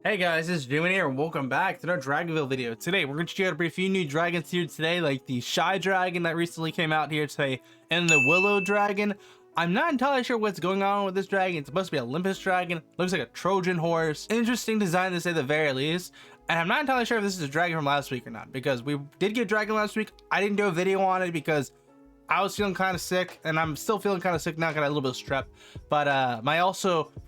Hey guys, this is GMAN here and welcome back to another Dragonvale video. Today we're going to check out a few new dragons here today, like the Shy Dragon that recently came out here today and the Willow Dragon. I'm not entirely sure what's going on with this dragon. It's supposed to be an Olympus dragon, looks like a Trojan horse. Interesting design to say the very least. And I'm not entirely sure if this is a dragon from last week or not, because we did get a dragon last week. I didn't do a video on it because I was feeling kind of sick, and I'm still feeling kind of sick now, got a little bit of strep. But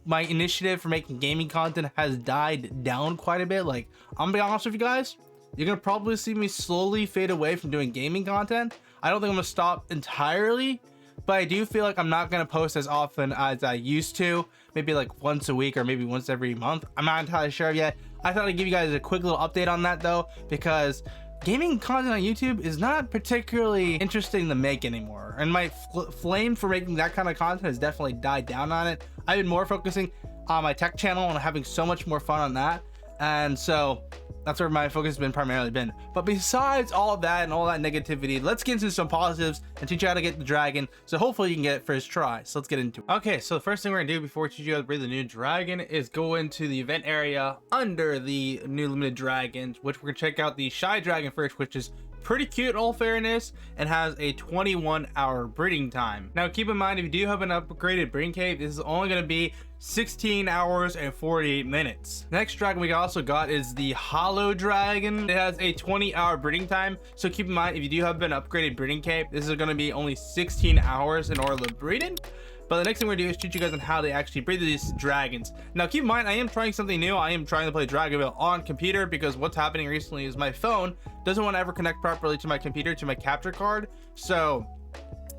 my initiative for making gaming content has died down quite a bit. Like, I'm gonna be honest with you guys, you're gonna probably see me slowly fade away from doing gaming content. I don't think I'm gonna stop entirely, but I do feel like I'm not gonna post as often as I used to. Maybe like once a week or maybe once every month. I'm not entirely sure yet. I thought I'd give you guys a quick little update on that though, because gaming content on YouTube is not particularly interesting to make anymore, and my flame for making that kind of content has definitely died down on it. I've been more focusing on my tech channel and having so much more fun on that, and so that's where my focus has been primarily been. But besides all of that and all that negativity, let's get into some positives and teach you how to get the dragon, so hopefully you can get it first try. So let's get into it. Okay, so the first thing we're gonna do before we teach you how to breed the new dragon is go into the event area under the new limited dragons, which we're gonna check out the Shy Dragon first, which is pretty cute in all fairness and has a 21-hour breeding time. Now keep in mind, if you do have an upgraded breeding cave, this is only going to be 16 hours and 48 minutes. Next dragon we also got is the Hollow Dragon. It has a 20-hour breeding time, so keep in mind, if you do have an upgraded breeding cave, this is going to be only 16 hours in order to breed it. But the next thing we're gonna do is teach you guys on how to actually breed these dragons. Now keep in mind, I am trying something new. I am trying to play Dragonvale on computer, because what's happening recently is my phone doesn't want to ever connect properly to my computer, to my capture card. So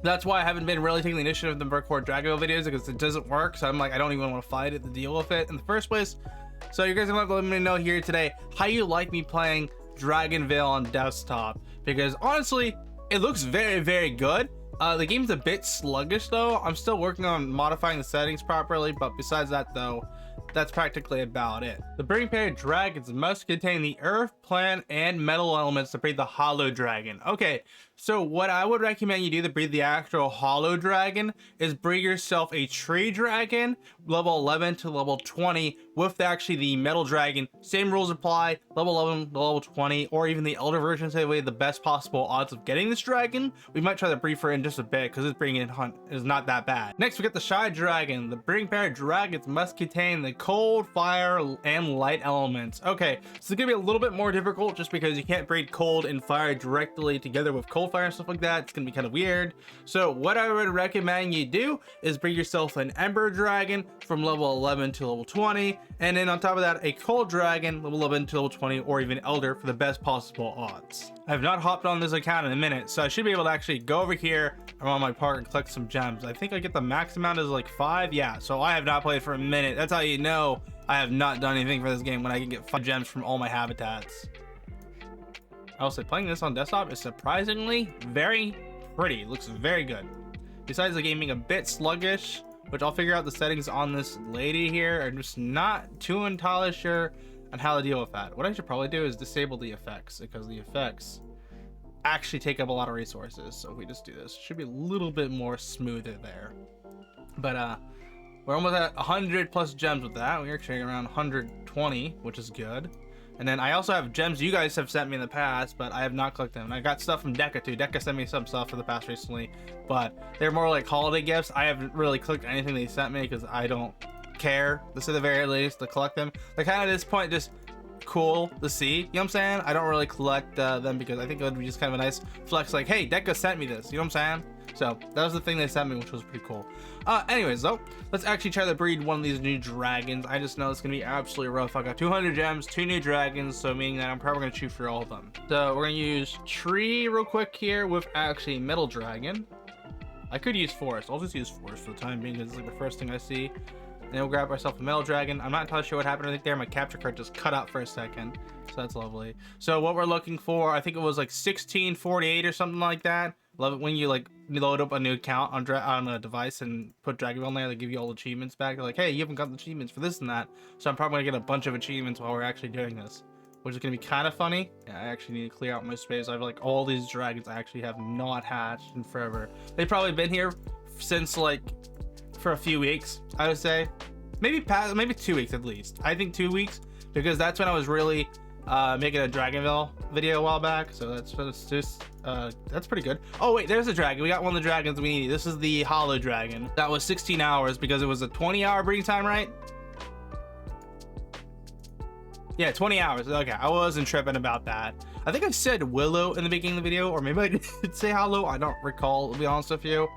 that's why I haven't been really taking the initiative to record Dragonvale videos, because it doesn't work. So I'm like, I don't even want to fight it to deal with it in the first place. So you guys are gonna have to let me know here today how you like me playing Dragonvale on desktop, because honestly, it looks very, very good. The game's a bit sluggish though. I'm still working on modifying the settings properly, but besides that though, that's practically about it. The breeding pair of dragons must contain the earth, plant, and metal elements to breed the Hollow Dragon. Okay, so what I would recommend you do to breed the actual Hollow Dragon is breed yourself a tree dragon, level 11 to level 20, with actually the metal dragon. Same rules apply, level 11 to level 20, or even the elder version, so the best possible odds of getting this dragon. We might try to breed for it in just a bit, because this breeding hunt is not that bad. Next, we got the Shy Dragon. The breeding pair of dragons must contain the cold, fire, and light elements. Okay, so it's gonna be a little bit more difficult just because you can't breed cold and fire directly together with cold fire and stuff like that. It's gonna be kind of weird. So what I would recommend you do is breed yourself an Ember Dragon from level 11 to level 20, and then on top of that, a Cold Dragon level 11 to level 20, or even Elder, for the best possible odds. I have not hopped on this account in a minute, so I should be able to actually go over here around my park and collect some gems. I think I get the max amount is like 5. Yeah, so I have not played for a minute. That's how you know I have not done anything for this game, when I can get 5 gems from all my habitats. I will say, playing this on desktop is surprisingly very pretty. It looks very good. Besides the game being a bit sluggish, which I'll figure out the settings on this lady here. I'm just not too entirely sure on how to deal with that. What I should probably do is disable the effects, because the effects actually take up a lot of resources. So if we just do this, it should be a little bit more smoother there. But we're almost at 100 plus gems with that. We're actually around 120, which is good. And then I also have gems you guys have sent me in the past, but I have not collected them. And I got stuff from Deca too. Deca sent me some stuff for the past recently, but they're more like holiday gifts. I haven't really clicked anything they sent me, because I don't care, to say the very least, to collect them. They're kind of at this point just cool to see, you know what I'm saying? I don't really collect them, because I think it would be just kind of a nice flex, like, hey, Deca sent me this, you know what I'm saying? So that was the thing they sent me, which was pretty cool. Anyways though, let's actually try to breed one of these new dragons. I just know it's gonna be absolutely rough. I got 200 gems, 2 new dragons, so meaning that I'm probably gonna shoot for all of them. So we're gonna use tree real quick here with actually metal dragon. I could use forest. I'll just use forest for the time being, because it's like the first thing I see. And then we'll grab myself a metal dragon. I'm not entirely sure what happened right there. My capture card just cut out for a second, so that's lovely. So what we're looking for, I think it was like 1648 or something like that. Love it when you like load up a new account on a device and put Dragonvale in there. They give you all the achievements back. They're like, hey, you haven't got the achievements for this and that. So I'm probably gonna get a bunch of achievements while we're actually doing this, which is gonna be kind of funny. Yeah, I actually need to clear out my space. I have like all these dragons I actually have not hatched in forever. They've probably been here since like for a few weeks, I would say. Maybe 2 weeks at least. I think 2 weeks, because that's when I was really making a Dragonvale video a while back. So that's pretty good. Oh wait, there's a dragon. We got one of the dragons we need. This is the hollow dragon. That was 16 hours because it was a 20-hour breeding time, right? Yeah, 20 hours. Okay, I wasn't tripping about that. I think I said willow in the beginning of the video, or maybe I did say hollow. I don't recall, to be honest with you.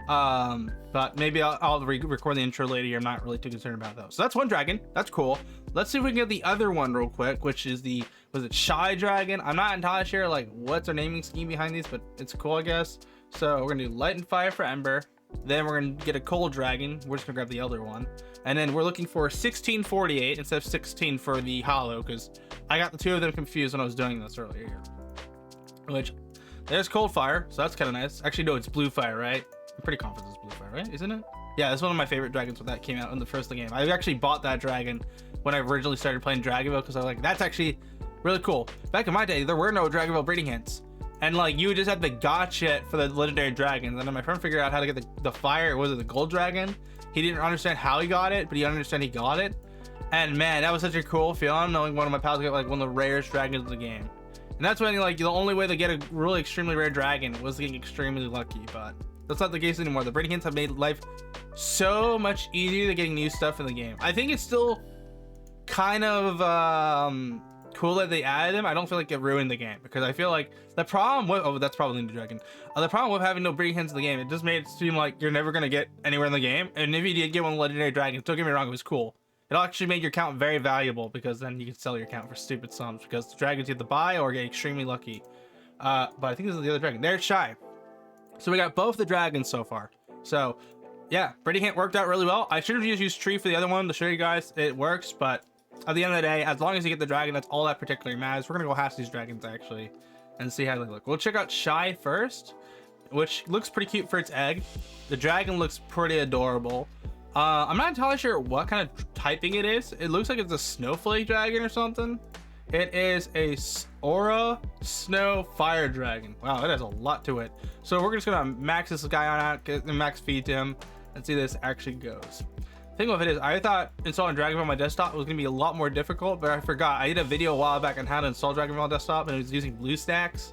But maybe I'll record the intro later. I'm not really too concerned about those. So that's one dragon. That's cool. Let's see if we can get the other one real quick, which is the, was it Shy Dragon? I'm not entirely sure like what's our naming scheme behind these, but it's cool, I guess. So we're gonna do Light and Fire for Ember. Then we're gonna get a Cold Dragon. We're just gonna grab the Elder one. And then we're looking for 1648 instead of 16 for the Hollow, because I got the two of them confused when I was doing this earlier. Which, there's Cold Fire, so that's kind of nice. Actually, no, it's Blue Fire, right? I'm pretty confident it's Blue Fire, right? Isn't it? Yeah, it's one of my favorite dragons when that came out in the first game. I actually bought that dragon when I originally started playing Dragonvale because I was like, that's actually really cool. Back in my day, there were no Dragonvale breeding hints. And like, you just had the gotcha for the legendary dragons. And then my friend figured out how to get the fire, was it the gold dragon? He didn't understand how he got it, but he understood he got it. And man, that was such a cool feeling knowing one of my pals got like one of the rarest dragons in the game. And that's when like the only way to get a really extremely rare dragon was getting extremely lucky, but that's not the case anymore. The breeding hints have made life so much easier to getting new stuff in the game. I think it's still kind of cool that they added them. I don't feel like it ruined the game, because I feel like the problem with, oh, that's probably the dragon. The problem with having no breeding hints in the game, it just made it seem like you're never gonna get anywhere in the game. And if you did get one of the legendary dragons, don't get me wrong, it was cool. It actually made your account very valuable, because then you could sell your account for stupid sums, because the dragons you have to buy or get extremely lucky. But I think this is the other dragon. There's Shy. So we got both the dragons so far. So yeah, breeding hint worked out really well. I should have just used tree for the other one to show you guys it works, but at the end of the day, as long as you get the dragon, that's all that particularly matters. We're gonna go hatch these dragons actually and see how they look. We'll check out Shy first, which looks pretty cute for its egg. The dragon looks pretty adorable. I'm not entirely sure what kind of typing it is. It looks like it's a snowflake dragon or something. It is a Aura Snow Fire Dragon. Wow, it has a lot to it. So we're just gonna max this guy on out, get the max feed to him, and see how this actually goes. The thing of it is, I thought installing Dragonvale on my desktop was gonna be a lot more difficult, but I forgot. I did a video a while back on how to install Dragonvale on desktop, and it was using BlueStacks.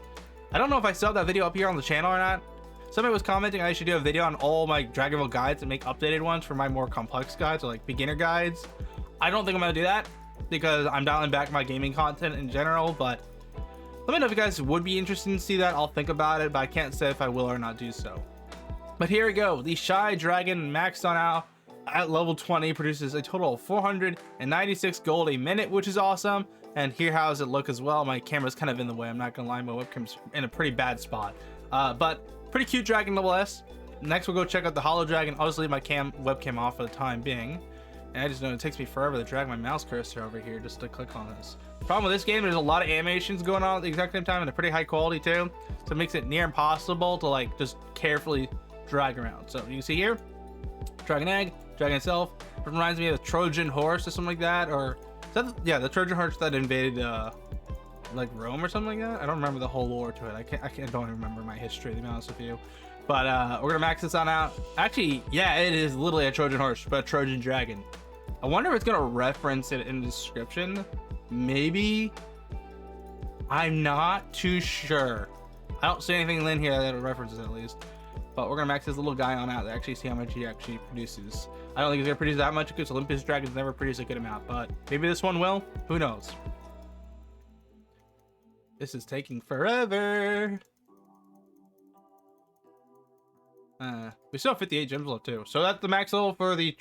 I don't know if I still have that video up here on the channel or not. Somebody was commenting I should do a video on all my Dragonvale guides and make updated ones for my more complex guides or like beginner guides. I don't think I'm gonna do that, because I'm dialing back my gaming content in general, but let me know if you guys would be interested in see that. I'll think about it, but I can't say if I will or not do so. But here we go. The Shy Dragon maxed on out at level 20 produces a total of 496 gold a minute, which is awesome. And here, how does it look as well? My camera's kind of in the way. I'm not gonna lie, my webcam's in a pretty bad spot. But pretty cute dragon level S. Next, we'll go check out the Hollow Dragon. I'll just leave my webcam off for the time being. And I just know it takes me forever to drag my mouse cursor over here just to click on this. The problem with this game, there's a lot of animations going on at the exact same time, and they're pretty high quality too. So it makes it near impossible to like just carefully drag around. So you can see here, dragon egg, dragon itself. It reminds me of a Trojan horse or something like that, or yeah, the Trojan horse that invaded like Rome or something like that. I don't remember the whole lore to it. I don't even remember my history, to be honest with you. But we're gonna max this on out. Actually, yeah, it is literally a Trojan horse, but a Trojan dragon. I wonder if it's gonna reference it in the description. Maybe. I'm not too sure. I don't see anything in here that references it, at least. But we're gonna max this little guy on out to actually see how much he actually produces. I don't think he's gonna produce that much because Olympus dragons never produce a good amount, but maybe this one will. Who knows? This is taking forever. We still have 58 gems left too. So that's the max level for the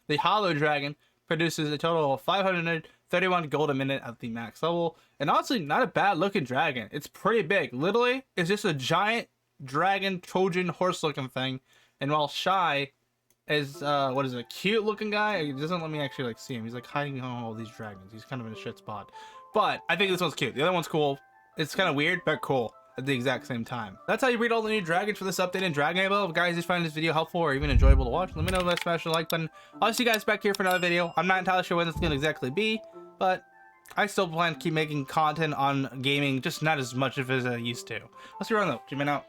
the Hollow Dragon. Produces a total of 531 gold a minute at the max level. And honestly, not a bad looking dragon. It's pretty big. Literally, it's just a giant dragon Trojan horse looking thing. And while Shy is what is it, a cute looking guy, it doesn't let me actually like see him. He's like hiding behind all these dragons. He's kind of in a shit spot. But I think this one's cute. The other one's cool. It's kind of weird, but cool at the exact same time. That's how you breed all the new dragons for this update in Dragonvale. If guys just find this video helpful or even enjoyable to watch, let me know by smashing the like button. I'll see you guys back here for another video. I'm not entirely sure when this is going to exactly be, but I still plan to keep making content on gaming, just not as much as I used to. Let's be around though. GMAN out.